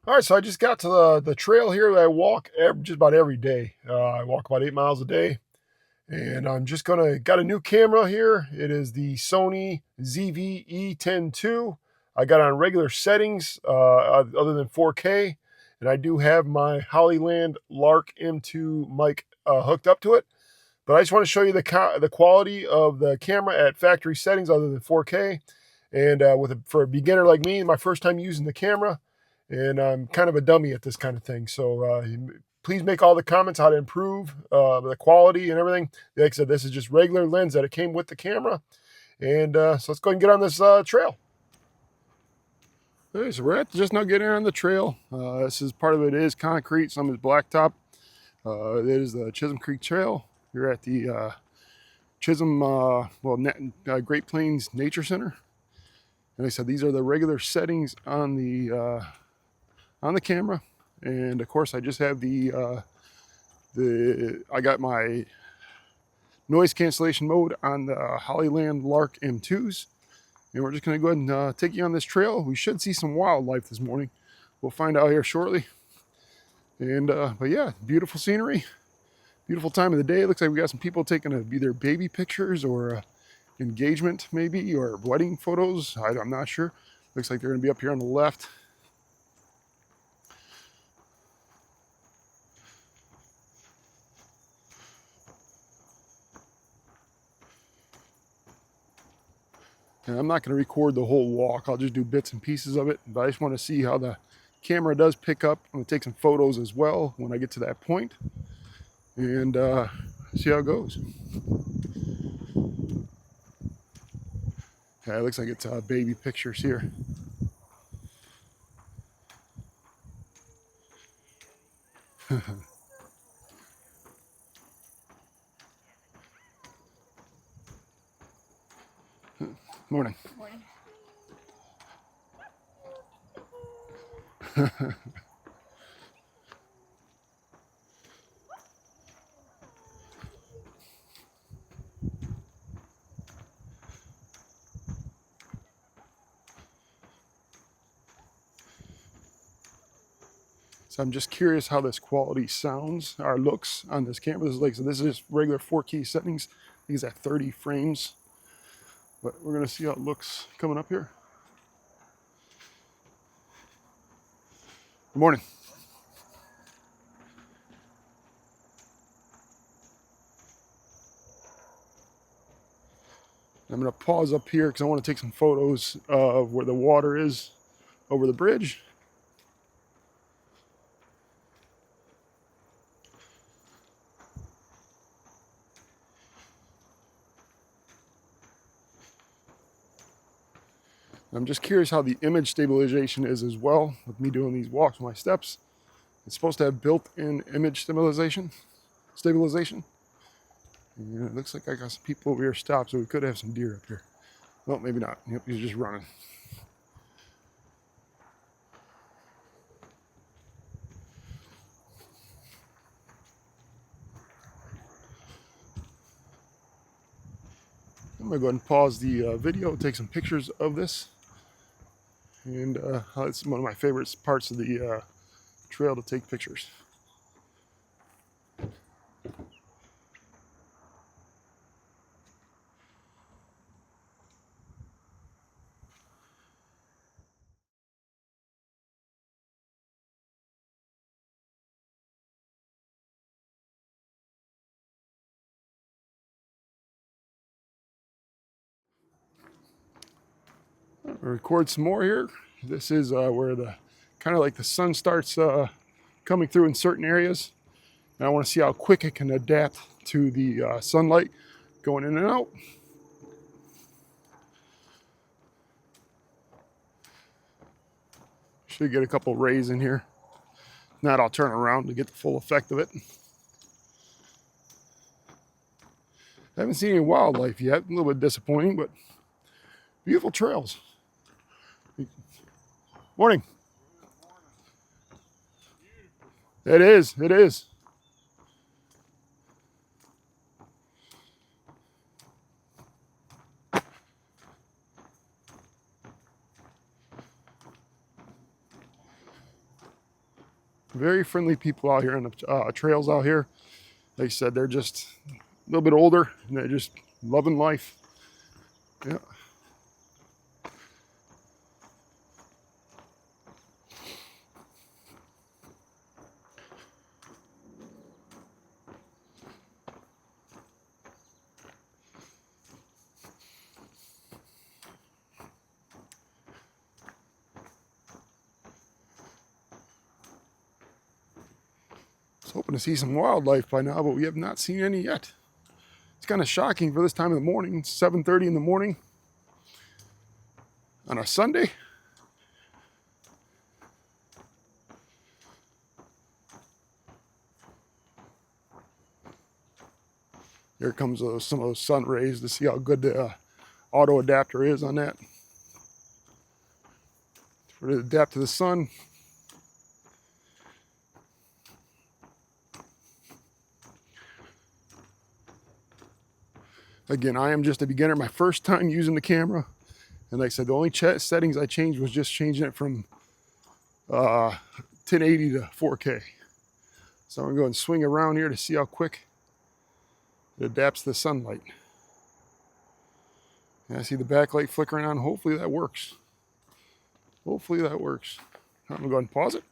All right, so I just got to the trail here that I walk just about every day. I walk about 8 miles a day, and I'm just got a new camera here. It is the Sony ZV-E10 II. I got on regular settings, other than 4K, and I do have my Hollyland Lark M2 mic hooked up to it. But I just want to show you the quality of the camera at factory settings, other than 4K, and for a beginner like me, my first time using the camera, and I'm kind of a dummy at this kind of thing. So please make all the comments how to improve the quality and everything. Like I said, this is just regular lens that it came with the camera, and so let's go ahead and get on this trail. Okay, so we're just now getting on the trail. This is part of it is concrete, some is blacktop. It is the Chisholm Creek Trail. You're at the Chisholm, Great Plains Nature Center. And like I said, these are the regular settings on the camera, and of course I just have I got my noise cancellation mode on the Hollyland Lark M2s, and we're just going to go ahead and take you on this trail. We should see some wildlife this morning. We'll find out here shortly. And but yeah, beautiful scenery, beautiful time of the day. It looks like we got some people taking either baby pictures or engagement maybe, or wedding photos. I'm not sure. Looks like they're going to be up here on the left. And I'm not going to record the whole walk. I'll just do bits and pieces of it. But I just want to see how the camera does pick up. I'm going to take some photos as well when I get to that point, and see how it goes. Yeah, it looks like it's baby pictures here. Morning. Morning. So I'm just curious how this quality sounds or looks on this camera. This is just regular 4K settings. I think it's at 30 frames. But we're going to see how it looks coming up here. Good morning. I'm going to pause up here because I want to take some photos of where the water is over the bridge. I'm just curious how the image stabilization is as well with me doing these walks with my steps. It's supposed to have built-in image stabilization. And it looks like I got some people over here stopped, so we could have some deer up here. Well, maybe not. Yep, he's just running. I'm gonna go ahead and pause the video, take some pictures of this. And it's one of my favorite parts of the trail to take pictures. I'll record some more here. This is where the kind of like the sun starts coming through in certain areas. And I want to see how quick it can adapt to the sunlight going in and out. Should get a couple rays in here. If not, I'll turn around to get the full effect of it. I haven't seen any wildlife yet. A little bit disappointing, but beautiful trails. Morning. It is. It is. Very friendly people out here on the trails out here. Like I said, they're just a little bit older and they're just loving life. Yeah. I was hoping to see some wildlife by now, but we have not seen any yet. It's kind of shocking for this time of the morning. It's 7:30 in the morning on a Sunday. Here comes some of those sun rays to see how good the auto adapter is on that. For it to adapt to the sun. Again, I am just a beginner. My first time using the camera. And like I said, the only settings I changed was just changing it from 1080 to 4K. So I'm going to go and swing around here to see how quick it adapts to the sunlight. And I see the backlight flickering on. Hopefully that works. Hopefully that works. I'm going to go ahead and pause it.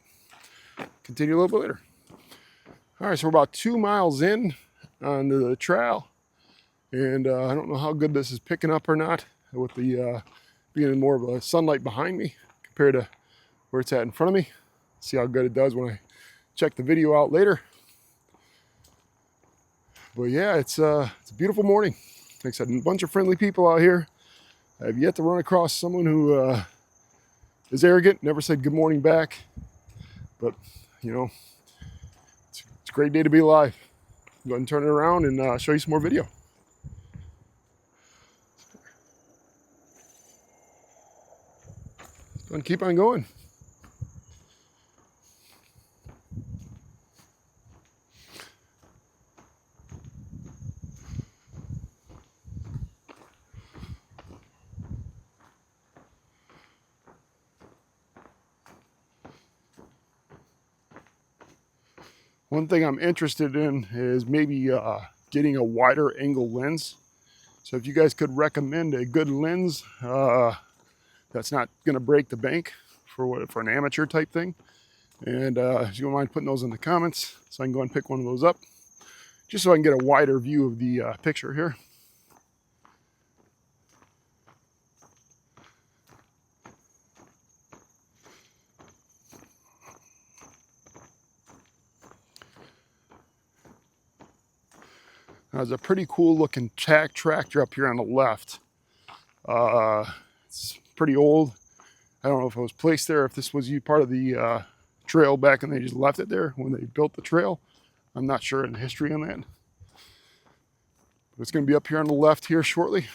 Continue a little bit later. All right, so we're about 2 miles in on the trail. And I don't know how good this is picking up or not with the being more of a sunlight behind me compared to where it's at in front of me. See how good it does when I check the video out later. But yeah, it's a beautiful morning. Like I said, a bunch of friendly people out here. I have yet to run across someone who is arrogant, never said good morning back. But, you know, it's a great day to be alive. Go ahead and turn it around and show you some more video. Go and keep on going. One thing I'm interested in is maybe getting a wider angle lens. So if you guys could recommend a good lens that's not going to break the bank for an amateur type thing, and if you don't mind putting those in the comments, so I can go and pick one of those up, just so I can get a wider view of the picture here. There's a pretty cool looking tractor up here on the left. It's pretty old. I don't know if it was placed there, if this was part of the trail back and they just left it there when they built the trail. I'm not sure in the history on that. But it's going to be up here on the left here shortly.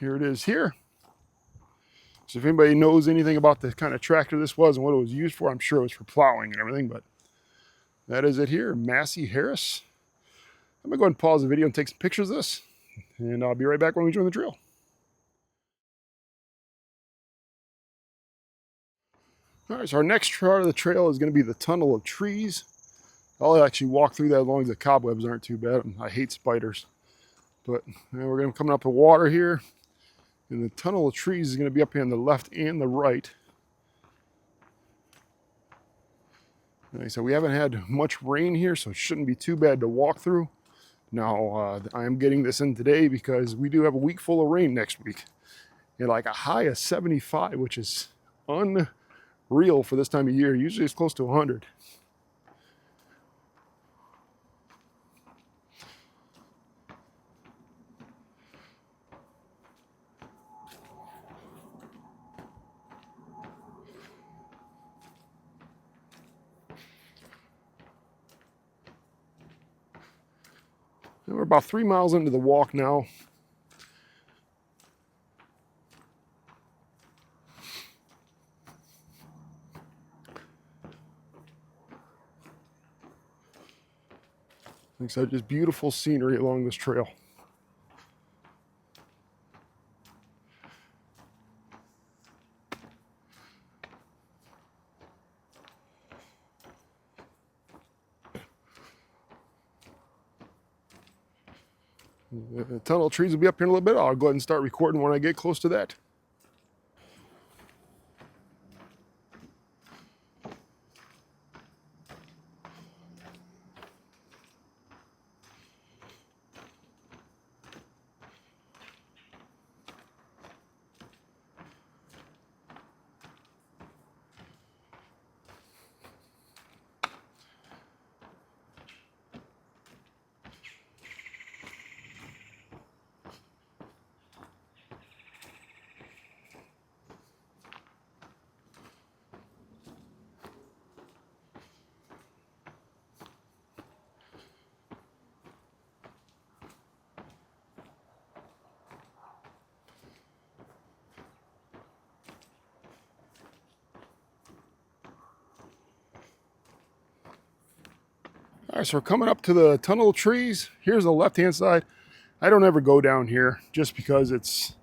Here it is here. So if anybody knows anything about the kind of tractor this was and what it was used for, I'm sure it was for plowing and everything, but that is it here, Massey Harris. I'm gonna go ahead and pause the video and take some pictures of this, and I'll be right back when we join the trail. All right, so our next part of the trail is gonna be the tunnel of trees. I'll actually walk through that as long as the cobwebs aren't too bad. I hate spiders. But we're gonna come up to water here. And the tunnel of trees is going to be up here on the left and the right. Like I said, we haven't had much rain here, so it shouldn't be too bad to walk through. Now, I am getting this in today because we do have a week full of rain next week. And like a high of 75, which is unreal for this time of year. Usually it's close to 100. And we're about 3 miles into the walk now. Like I said, just beautiful scenery along this trail. The tunnel trees will be up here in a little bit. I'll go ahead and start recording when I get close to that. All right, so we're coming up to the tunnel of trees. Here's the left-hand side. I don't ever go down here just because it's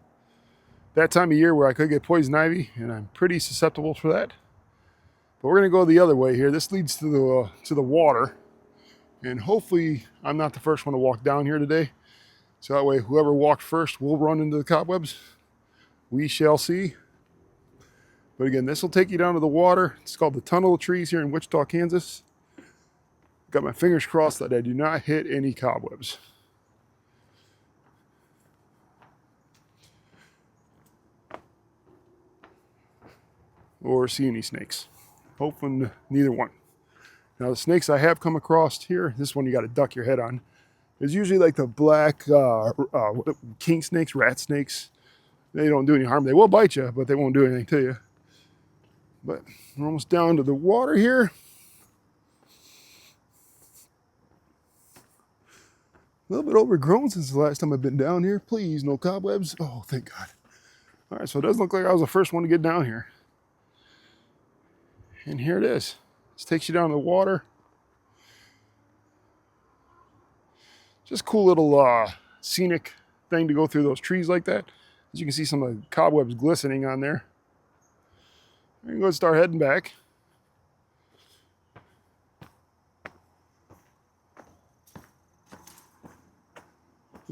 that time of year where I could get poison ivy, and I'm pretty susceptible for that. But we're gonna go the other way here. This leads to the water, and hopefully I'm not the first one to walk down here today. So that way, whoever walked first will run into the cobwebs. We shall see. But again, this will take you down to the water. It's called the Tunnel of Trees here in Wichita, Kansas. Got my fingers crossed that I do not hit any cobwebs. Or see any snakes. Hoping neither one. Now the snakes I have come across here, this one you got to duck your head on, is usually like the black king snakes, rat snakes. They don't do any harm. They will bite you, but they won't do anything to you. But we're almost down to the water here. A little bit overgrown since the last time I've been down here. Please, no cobwebs. Oh, thank God. All right, so it doesn't look like I was the first one to get down here. And here it is. This takes you down to the water. Just cool little scenic thing to go through those trees like that. As you can see, some of the cobwebs glistening on there. We're going to start heading back.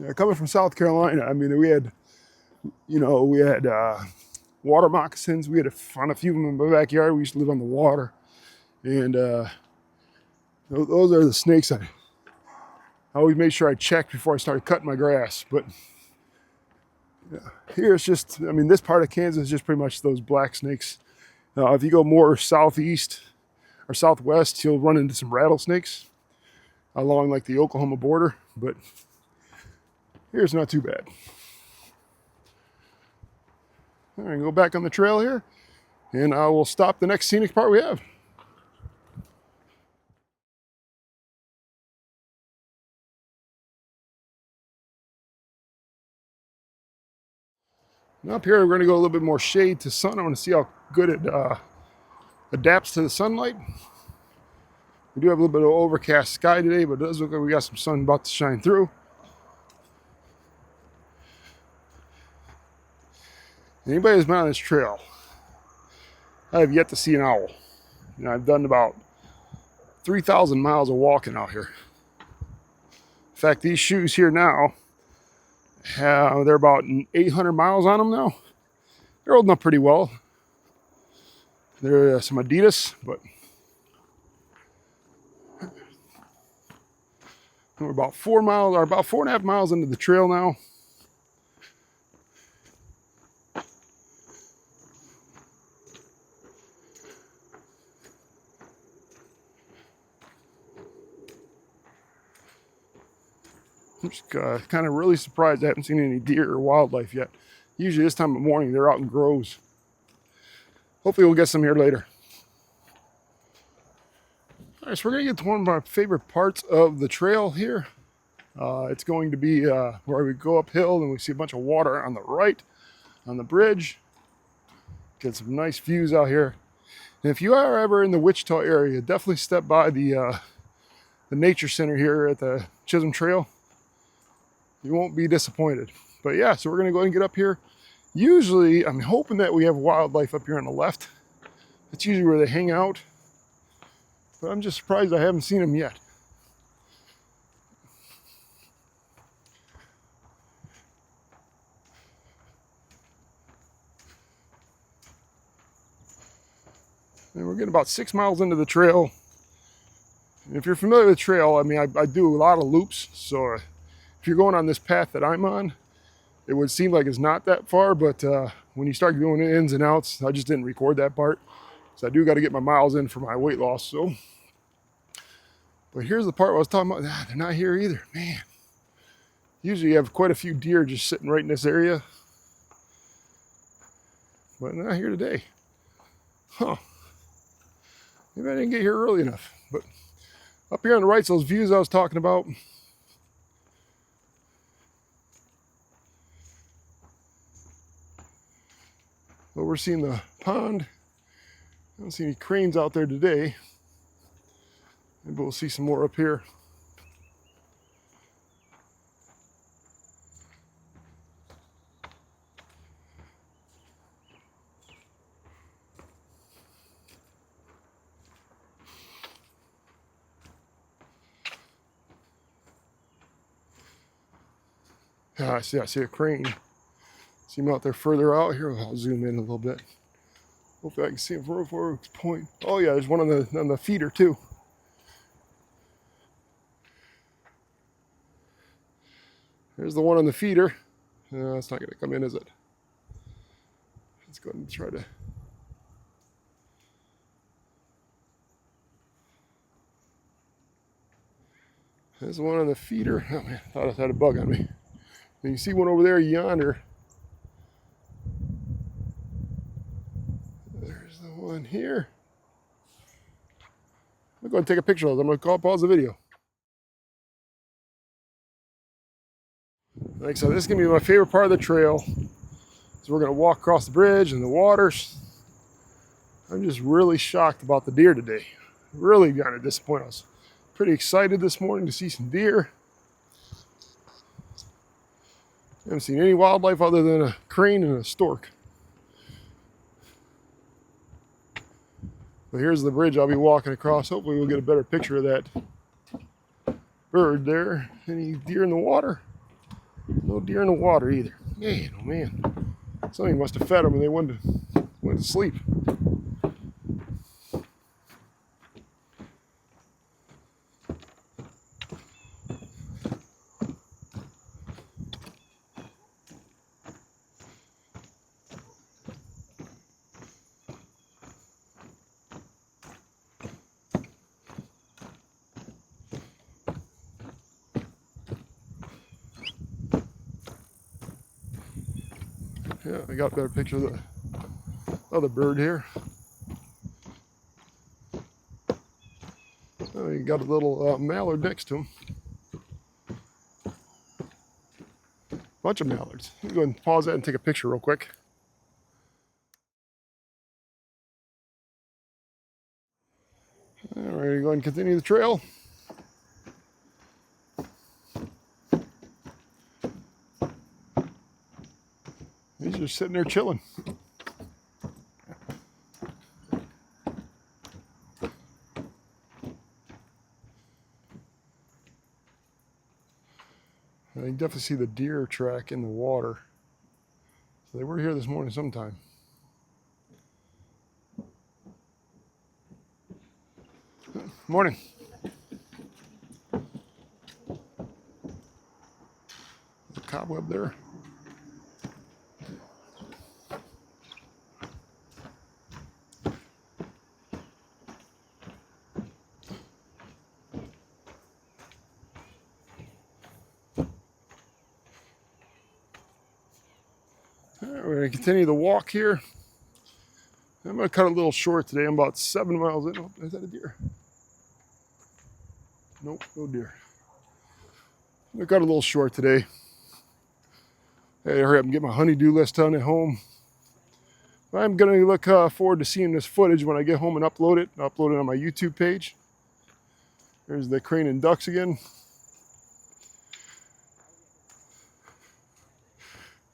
Yeah, coming from South Carolina, I mean, we had water moccasins. We had found a few of them in my backyard. We used to live on the water. And those are the snakes I always made sure I checked before I started cutting my grass. But yeah, here it's just, I mean, this part of Kansas is just pretty much those black snakes. If you go more southeast or southwest, you'll run into some rattlesnakes along like the Oklahoma border. But here's not too bad. All right, go back on the trail here, and I will stop the next scenic part we have. Now up here, we're going to go a little bit more shade to sun. I want to see how good it adapts to the sunlight. We do have a little bit of overcast sky today, but it does look like we got some sun about to shine through. Anybody who's been on this trail, I have yet to see an owl. You know, I've done about 3,000 miles of walking out here. In fact, these shoes here now, they're about 800 miles on them now. They're holding up pretty well. They're some Adidas, but we're about 4.5 miles into the trail now. I'm just kind of really surprised I haven't seen any deer or wildlife yet. Usually this time of morning, they're out in groves. Hopefully we'll get some here later. All right, so we're gonna get to one of my favorite parts of the trail here. It's going to be where we go uphill and we see a bunch of water on the right on the bridge. Get some nice views out here. And if you are ever in the Wichita area, definitely step by the nature center here at the Chisholm Trail. You won't be disappointed. But yeah, so we're gonna go ahead and get up here. Usually, I'm hoping that we have wildlife up here on the left. That's usually where they hang out. But I'm just surprised I haven't seen them yet. And we're getting about 6 miles into the trail. And if you're familiar with the trail, I mean, I do a lot of loops. So if you're going on this path that I'm on, it would seem like it's not that far, but when you start doing the ins and outs, I just didn't record that part. So I do got to get my miles in for my weight loss. So, but here's the part I was talking about. They're not here either, man. Usually you have quite a few deer just sitting right in this area, but not here today. Huh. Maybe I didn't get here early enough. But up here on the right, those views I was talking about. Well, we're seeing the pond. I don't see any cranes out there today. Maybe we'll see some more up here. I see a crane. See him out there further out here. I'll zoom in a little bit. Hopefully I can see him from where it's point. Oh yeah, there's one on the feeder too. There's the one on the feeder. It's not going to come in, is it? Let's go ahead and try to. There's the one on the feeder. Oh man, I thought I had a bug on me. And you see one over there yonder. There's the one here. I'm going to take a picture of those. I'm going to pause the video. Like so, this is going to be my favorite part of the trail. So we're going to walk across the bridge and the waters. I'm just really shocked about the deer today. Really kind of disappointed. I was pretty excited this morning to see some deer. I haven't seen any wildlife other than a crane and a stork. But here's the bridge I'll be walking across. Hopefully we'll get a better picture of that bird there. Any deer in the water? No deer in the water either. Man, oh man. Somebody must have fed them and they went to sleep. Yeah, I got a better picture of the other bird here. Oh, you got a little mallard next to him. Bunch of mallards. Let me go ahead and pause that and take a picture real quick. All right, go ahead and continue the trail. He's just sitting there chilling. I can definitely see the deer track in the water. So they were here this morning sometime. Morning. The cobweb there. We're going to continue the walk here. I'm going to cut a little short today. I'm about 7 miles in. Oh, is that a deer? Nope, no deer. I got a little short today. I gotta hurry up and get my honeydew list done at home. I'm gonna look forward to seeing this footage when I get home and upload it. I'll upload it on my YouTube page. There's the crane and ducks again.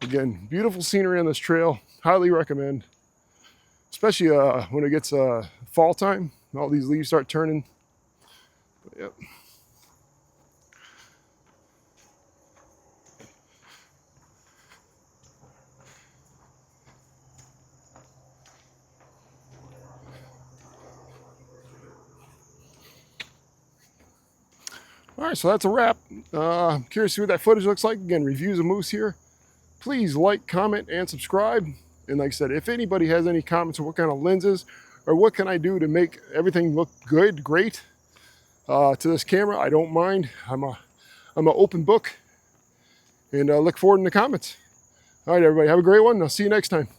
Again, beautiful scenery on this trail. Highly recommend. Especially when it gets fall time. All these leaves start turning. But, yep. All right, so that's a wrap. Curious to see what that footage looks like. Again, reviews of moose here. Please like, comment, and subscribe. And like I said, if anybody has any comments on what kind of lenses or what can I do to make everything look good, great to this camera, I don't mind. I'm an open book, and look forward in the comments. All right, everybody, have a great one. I'll see you next time.